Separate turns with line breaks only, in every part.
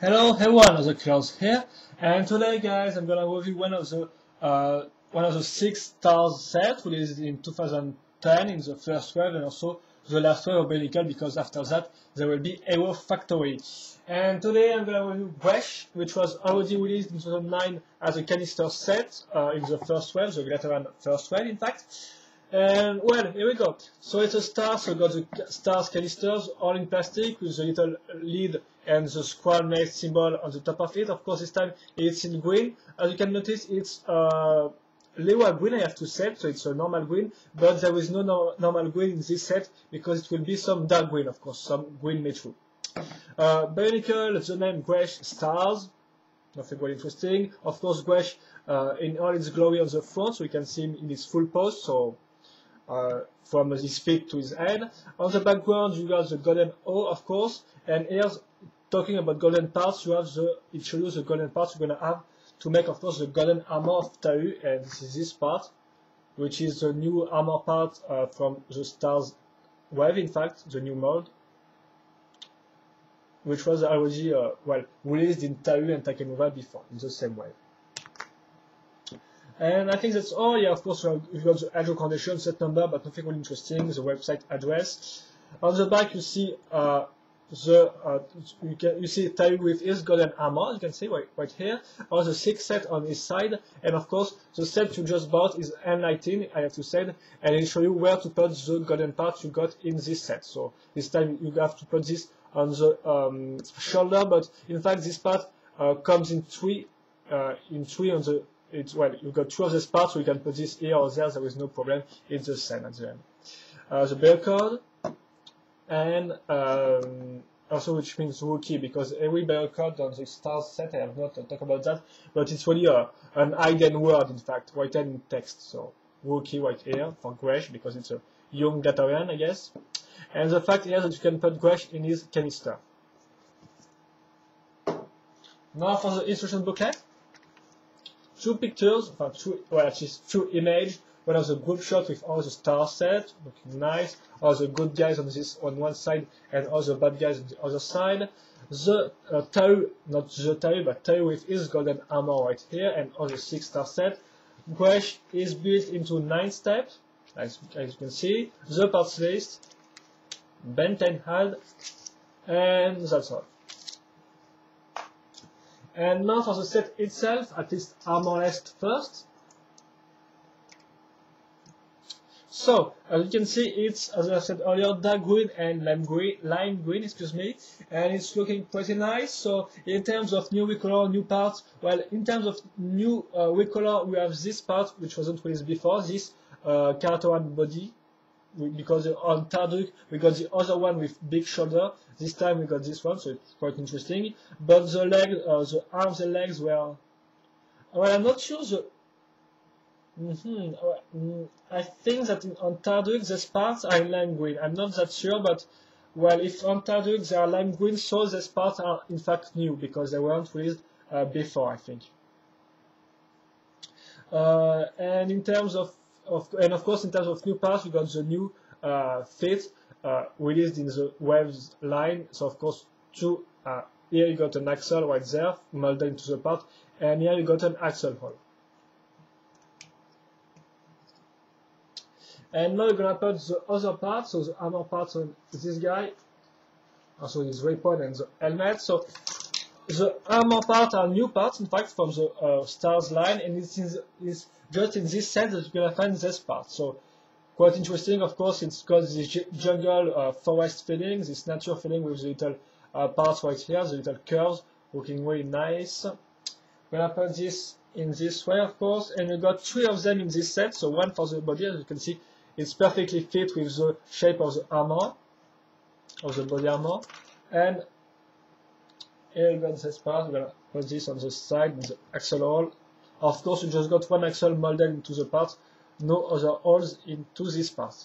Hello everyone, the Klaus here, and today guys I'm gonna review one of the 6 stars set released in 2010 in the first wave and also the last wave of Bionicle, because after that there will be Hero Factory. And today I'm gonna review Gresh, which was already released in 2009 as a canister set in the first wave, the Glitteran first wave in fact. And well, here we go. So it's a star, so we got the stars canisters, all in plastic with the little lid and the square nest symbol on the top of it. Of course, this time it's in green. As you can notice, it's Lewa green, I have to say, so it's a normal green, but there is no normal green in this set because it will be some dark green, of course, some green metal. Bionicle, the name Gresh stars. Nothing very interesting. Of course, Gresh in all its glory on the front, so you can see him in his full pose, so from his feet to his head. On the background, you got the golden O, of course, and here, talking about golden parts, you have it shows you the golden parts you're gonna have to make, of course, the golden armor of Tau, and this is this part, which is the new armor part from the Stars wave, in fact, the new mold, which was already released in Tau and Takemura before, in the same way. And I think that's all. Yeah, of course, we've got the hydro condition, set number, but nothing really interesting, the website address. On the back, you see you see Tau with his golden armor, you can see right here, or the 6 set on his side, and of course, the set you just bought is N19, I have to say, and it'll show you where to put the golden parts you got in this set. So this time you have to put this on the shoulder, but in fact this part comes in three on the. You've got 2 of these parts, so you can put this here or there is no problem, it's the same at the end. The barcode, and also which means rookie, because every barcode on the stars set, I have not talked about that, but it's really an hidden word, in fact, written in text, so rookie right here for Gresh, because it's a young Gatarian, I guess. And the fact here that you can put Gresh in his canister. Now for the instruction booklet. 2 pictures, actually 2 images. One of the group shot with all the star set, looking nice, all the good guys on one side and all the bad guys on the other side. The Tau, not the Tau, but Tau with his golden armor right here, and all the 6 star set. Gresh is built into 9 steps, as you can see. The parts list, Ben 10 had, and that's all. And now for the set itself, at least armorless first. So, as you can see, it's, as I said earlier, dark green and lime green, excuse me, and it's looking pretty nice. So, in terms of new recolor, new parts, well, in terms of new recolor, we have this part, which wasn't released before, this character one body, because on Tarduk we got the other one with big shoulder. This time we got this one, so it's quite interesting. But the leg, the arms and legs were, well, I'm not sure. I think that on Tarduk these parts are lime green. I'm not that sure, but well, if on Tarduk they are lime green, so these parts are in fact new because they weren't released before, I think. And in terms of course, in terms of new parts, we got the new fit released in the waves line. So of course, here you got an axle right there, molded into the part, and here you got an axle hole. And now you're gonna put the other parts, so the armor parts on this guy, also his weapon and the helmet. So the armor parts are new parts, in fact, from the stars line, and it's just in this set that you're gonna find this part. So quite interesting. Of course, it's got this jungle forest feeling, this nature feeling with the little parts right here, the little curves, looking really nice. We're gonna put this in this way, of course, and we got 3 of them in this set. So one for the body, as you can see, it's perfectly fit with the shape of the armor, of the body armor, and here we got this part. We're gonna put this on the side, in the axle hole. Of course, you just got one axle molded into the part, no other holes into this part.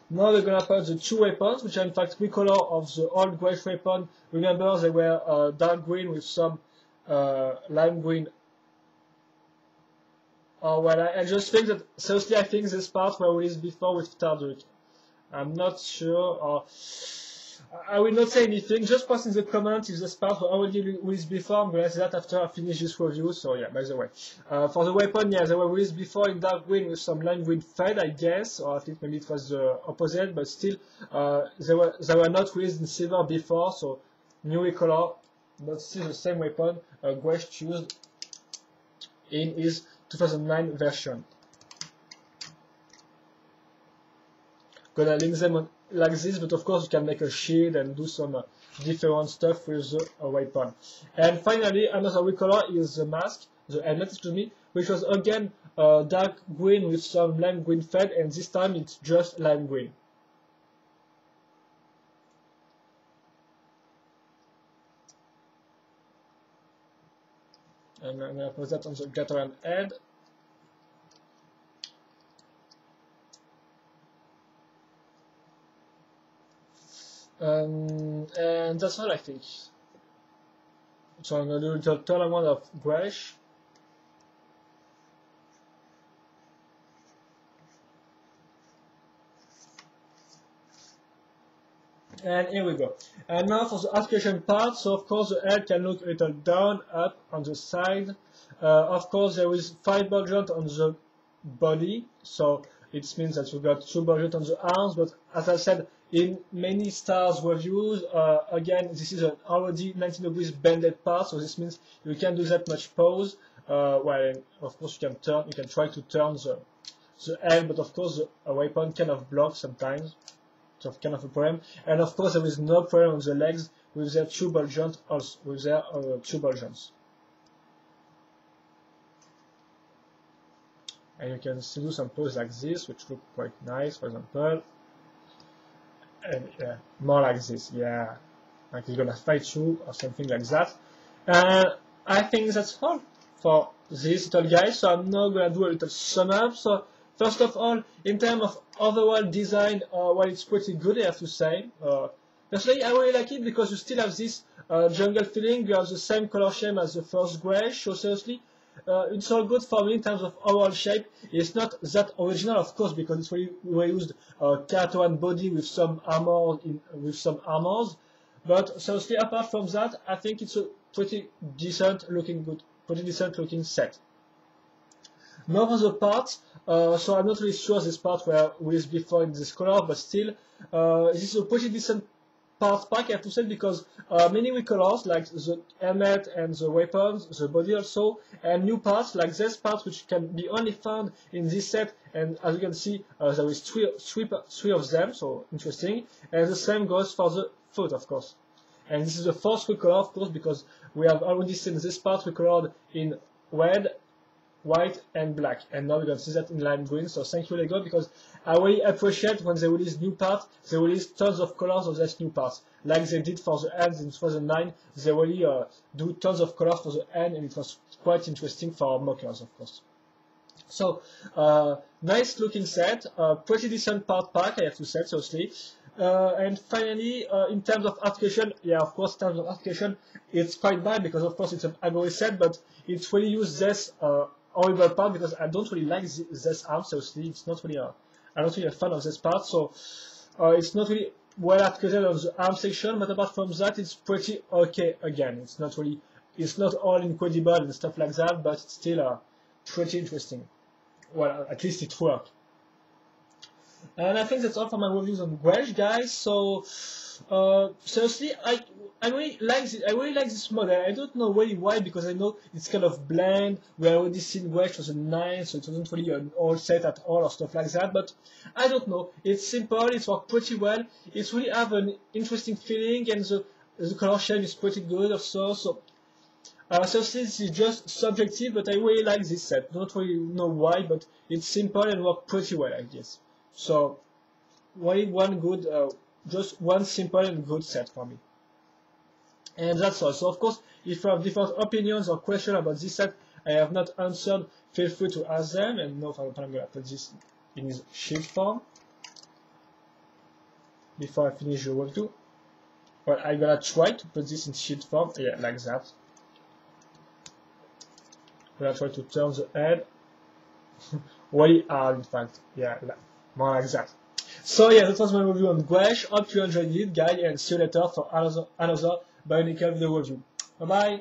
Now we're gonna put the 2 weapons, which are in fact recolor of the old Gresh weapon. Remember, they were dark green with some lime green. Oh well, I just think that, seriously, I think this part were released before with Tarduk. I'm not sure, or I will not say anything, just post in the comments if this part were already released before. I'm gonna say that after I finish this review, so yeah, by the way. For the weapon, yeah, they were released before in dark green with some lime green fade, I guess, or I think maybe it was the opposite, but still, they were not released in silver before, so new color, but still the same weapon, Gresh used in his 2009 version. Gonna link them on like this, but of course you can make a shield and do some different stuff with the weapon. And finally, another recolor is the mask, the helmet, excuse me, which was again dark green with some lime green fade, and this time it's just lime green. And I'm gonna put that on the Gatorade head. And that's all, I think. So I'm going to do the tournament of Gresh. And here we go. And now for the articulation part, so of course the head can look a little down, up on the side. Of course there is 5 ball joint on the body, so it means that you got 2 ball joint on the arms, but as I said, in many stars reviews, again, this is an already 90 degrees bended part, so this means you can't do that much pose. Well, of course you can try to turn the head, but of course the weapon kind of blocks sometimes. So kind of a problem. And of course there is no problem on the legs with their 2 ball joint also, with their 2 ball joints. And you can still do some poses like this, which look quite nice, for example. And yeah, more like this, yeah. Like he's gonna fight you or something like that. And I think that's all for this little guy. So I'm now gonna do a little sum up. So first of all, in terms of overall design, well, it's pretty good, I have to say. Personally, I really like it because you still have this jungle feeling. You have the same color scheme as the first Gresh. So seriously, it's all good for me in terms of overall shape. It's not that original, of course, because it's we used Character 1 body with some armor with some armors. But seriously, apart from that, I think it's a pretty decent looking set. Now for the parts, so I'm not really sure this part were released before in this color, but still, this is a pretty decent part pack, I have to say, because many new colors like the helmet and the weapons, the body also, and new parts like this part which can be only found in this set, and as you can see, there is three of them, so interesting, and the same goes for the foot, of course. And this is the fourth recolor, of course, because we have already seen this part recolored in red, white and black, and now we're going to see that in lime green. So thank you Lego, because I really appreciate when they release new parts, they release tons of colors of these new parts, like they did for the hands in 2009. They really do tons of colors for the hand, and it was quite interesting for mockers, of course. So nice looking set, pretty decent part pack, I have to say, seriously. And finally, in terms of articulation, yeah, of course, in terms of articulation, it's quite bad because, of course, it's an Agori set, but it's really used this horrible part because I don't really like this arm, seriously. It's not really I'm not really a fan of this part, so it's not really well articulated on the arm section, but apart from that, it's pretty okay again. It's not all incredible and stuff like that, but it's still pretty interesting. Well, at least it worked. And I think that's all for my reviews on Gresh, guys. So seriously, I really like this model. I don't know really why, because I know it's kind of bland. We already seen Gresh was a 9, so it wasn't really an old set at all or stuff like that. But I don't know. It's simple. It worked pretty well. It really have an interesting feeling, and the color scheme is pretty good also. So seriously, this is just subjective, but I really like this set. Don't really know why, but it's simple and worked pretty well, I guess. So, really one good, just one simple and good set for me. And that's all. So, of course, if you have different opinions or questions about this set I have not answered, feel free to ask them. And now, for example, I'm going to put this in his sheet form before I finish the review. Well, I'm going to try to put this in sheet form, yeah, like that. I'm going to try to turn the head. Really hard, in fact, yeah, more like that. So yeah, that was my review on Gresh. Hope you enjoyed it, guys, and see you later for another Bionicle video review. Bye bye.